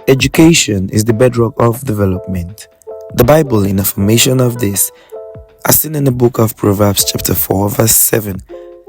Education is the bedrock of development. The Bible, in affirmation of this, as seen in the book of Proverbs chapter 4 verse 7,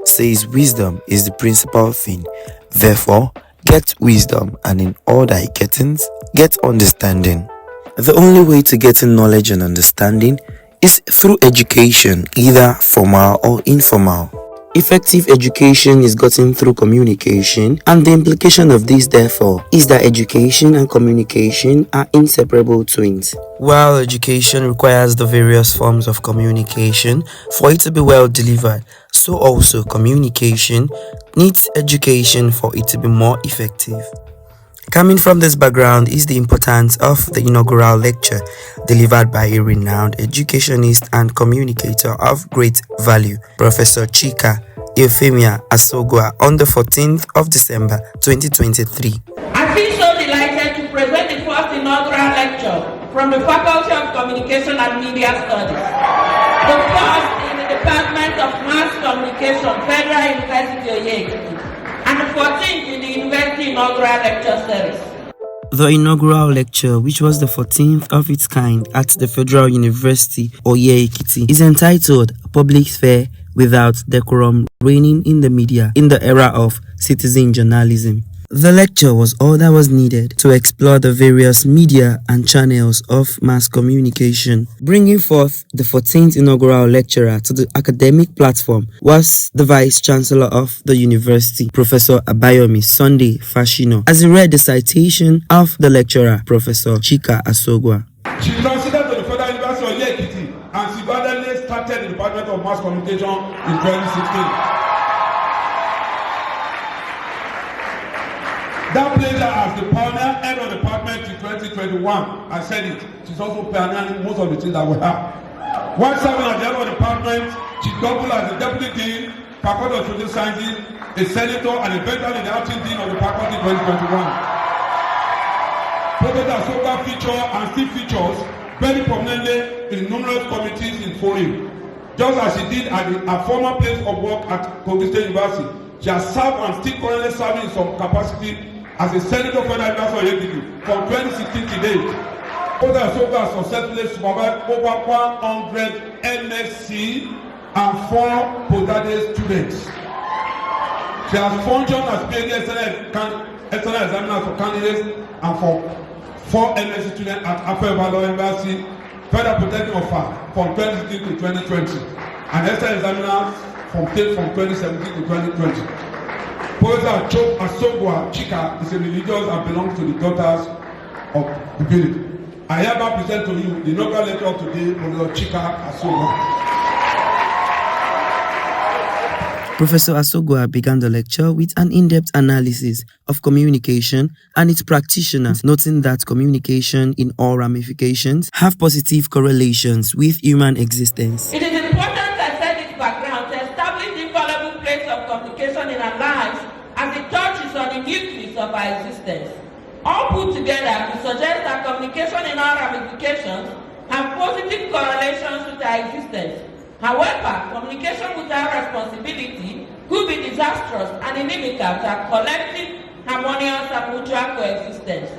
says wisdom is the principal thing. Therefore, get wisdom, and in all thy gettings, get understanding. The only way to getting knowledge and understanding is through education, either formal or informal. Effective education is gotten through communication, and the implication of this, therefore, is that education and communication are inseparable twins. While education requires the various forms of communication for it to be well delivered, so also communication needs education for it to be more effective. Coming from this background is the importance of the inaugural lecture delivered by a renowned educationist and communicator of great value, Professor Chika Euphemia Asogwa, on the 14th of December 2023. I feel so delighted to present the first inaugural lecture from the Faculty of Communication and Media Studies, the first in the Department of Mass Communication, Federal University Oye Ekiti, and the 14th in the University Inaugural Lecture Series. The inaugural lecture, which was the 14th of its kind at the Federal University Oye Ekiti, is entitled Public Sphere Without Decorum, Reigning in the Media in the Era of Citizen Journalism. The lecture was all that was needed to explore the various media and channels of mass communication. Bringing forth the 14th inaugural lecturer to the academic platform was the Vice Chancellor of the University, Professor Abayomi Sunday Fashino, as he read the citation of the lecturer, Professor Chika Asogwa. She transited to the Federal University Oye Ekiti and single-handedly started the Department of Mass Communication in 2016. That placed her as the pioneer head of the department in 2021. I said it. She's also pioneering most of the things that we have. While serving at the head of the department, she doubled as the deputy dean, faculty of social sciences, a senator, and eventually the acting dean of the faculty in 2021. Professor Asogwa featured and still features very prominently in numerous committees in foreign. Just as she did at her former place of work at Prof University, she has served and still currently serving in some capacity as a senator for Federal University Oye Ekiti from 2016 to date. Professor Asogwa has successfully supervised over 100 MSc and 4 postgraduate students. She has functioned as PhD external examiner for candidates and for 4 MSc students at Federal University, Federal Protecting of Fact from 2016 to 2020, and external examiners from 2017 to 2020. Professor Asogwa Chika is a religious and belongs to the Daughters of the Village. I hereby present to you the inaugural lecture of today, Professor Chika Euphemia. Professor Asogwa began the lecture with an in-depth analysis of communication and its practitioners, noting that communication in all ramifications have positive correlations with human existence. It is important I set this background to establish the infallible place of communication in our lives as it touches on the nucleus of our existence. All put together, we suggest that communication in all ramifications have positive correlations with our existence. However, communication without responsibility could be disastrous and inimical to our collective, harmonious, and mutual coexistence.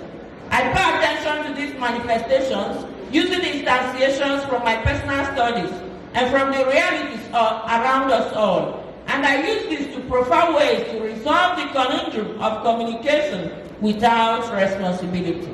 I pay attention to these manifestations using instantiations from my personal studies and from the realities around us all. And I use this to profile ways to resolve the conundrum of communication without responsibility.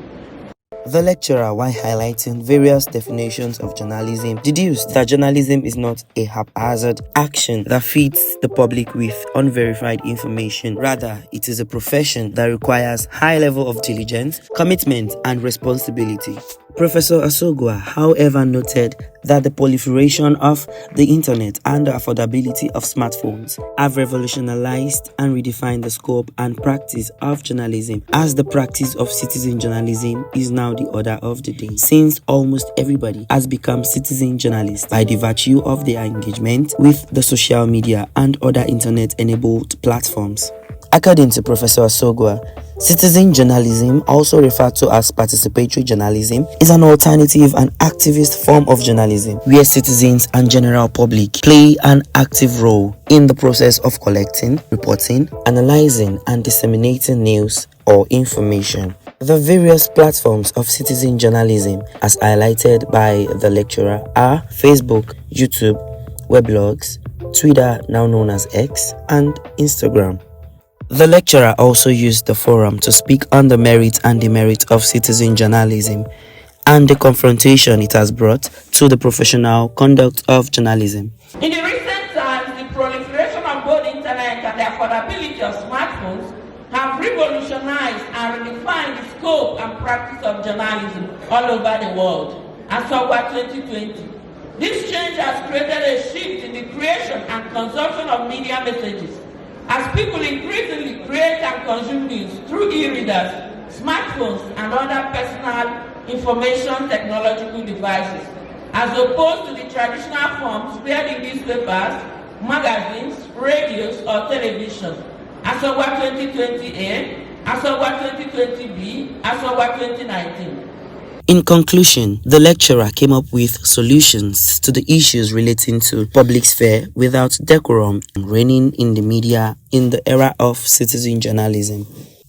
The lecturer, while highlighting various definitions of journalism, deduced that journalism is not a haphazard action that feeds the public with unverified information. Rather, it is a profession that requires high level of diligence, commitment, and responsibility. Professor Asogwa, however, noted that the proliferation of the internet and the affordability of smartphones have revolutionized and redefined the scope and practice of journalism, as the practice of citizen journalism is now the order of the day, since almost everybody has become citizen journalists by the virtue of their engagement with the social media and other internet-enabled platforms. According to Professor Asogwa, citizen journalism, also referred to as participatory journalism, is an alternative and activist form of journalism where citizens and general public play an active role in the process of collecting, reporting, analyzing, and disseminating news or information. The various platforms of citizen journalism, as highlighted by the lecturer, are Facebook, YouTube, weblogs, Twitter, now known as X, and Instagram. The lecturer also used the forum to speak on the merits and demerits of citizen journalism and the confrontation it has brought to the professional conduct of journalism. In the recent times, the proliferation of both internet and the affordability of smartphones have revolutionized and redefined the scope and practice of journalism all over the world. Asogwa 2020. This change has created a shift in the creation and consumption of media messages, as people increasingly create and consume news through e-readers, smartphones, and other personal information technological devices, as opposed to the traditional forms read in newspapers, magazines, radios, or television. Asogwa 2020A, Asogwa 2020B, Asogwa 2019. In conclusion, the lecturer came up with solutions to the issues relating to public sphere without decorum reigning in the media in the era of citizen journalism.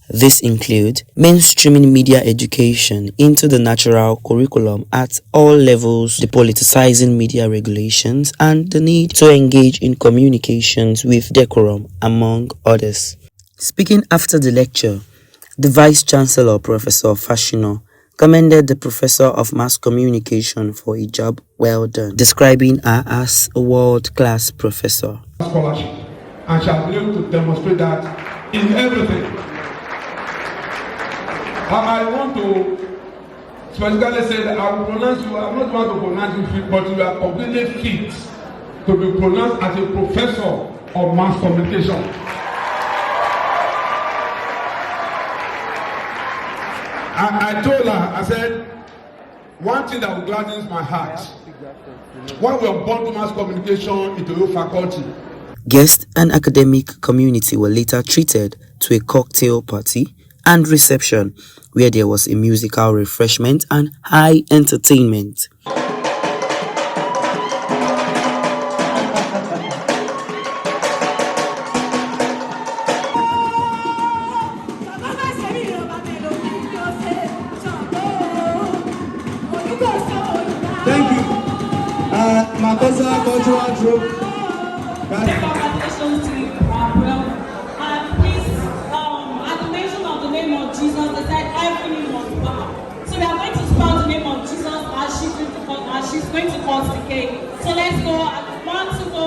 These include mainstreaming media education into the natural curriculum at all levels, depoliticizing media regulations, and the need to engage in communications with decorum, among others. Speaking after the lecture, the Vice-Chancellor, Professor Fashino, commended the Professor of Mass Communication for a job well done, describing her as a world-class professor. Scholarship, and shall be able to demonstrate that in everything. I want to specifically say that I will pronounce you, I'm not going to pronounce you fit, but you are completely fit to be pronounced as a professor of mass communication. I told her, I said, one thing that will gladden my heart, when we are born to mass communication into your faculty. Guests and academic community were later treated to a cocktail party and reception, where there was a musical refreshment and high entertainment. Thank you. Makosa Cultural Group. Congratulations to you, Prof. Please, at the mention of the name of Jesus, they said every knee must bow. So we are going to spell the name of Jesus as she's going to cut the cake. So let's go. 1, 2, go.